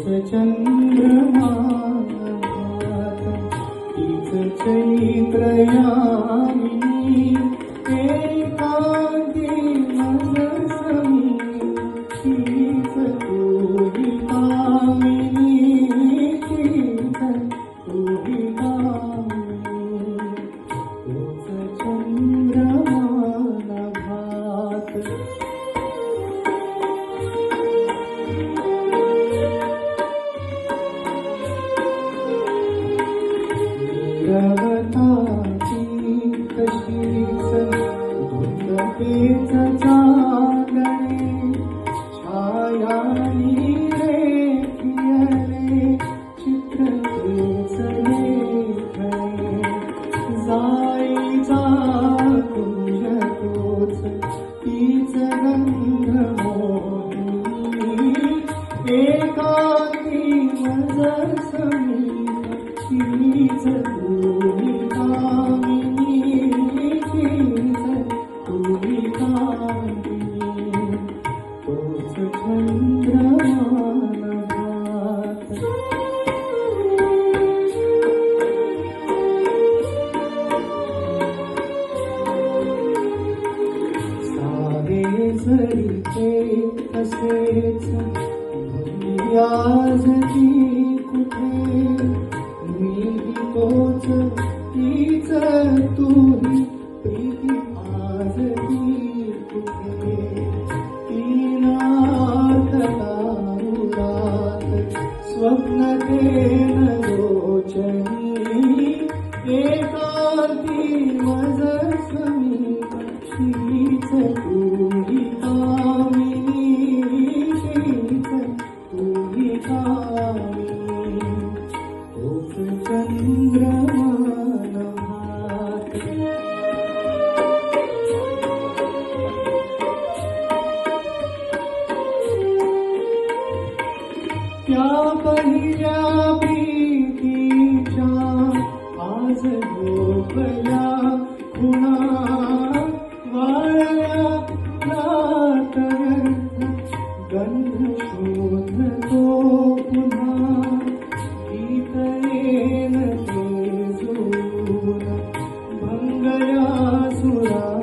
चंद्रमा तीच चैत्रयामिनी एकांती मनसमी तीच तुही कामिनी तीच तुही कामिनी तोच चंद्रमा नभात रवताची कशीच धुंदतेच चांदणे छायानी रेखियले चित्रतेच लेखणे जाईचा कुंज तोच तीच गंधमोहिनी एकांती मज समीप तीच तुही कामिनी तीच तुही कामिनी तोच चंद्रमा नभात सारे जरीचे तसेच आज ती कुठे मीही तोच तीच तुही प्रीती आज ती कुठे तीनार्थ दारुरात स्वप्नतेन लोचनी एकांती मज समीप तीच तुही कामिनी तीच तुही कामिनी तोच चंद्रमा नभात त्या पहिल्या प्रीतीच्या आज झोपल्या खुणा वाळल्या नाट गंध शोधतो पुन्हा गीत येन ते जोडून भंगया सुरा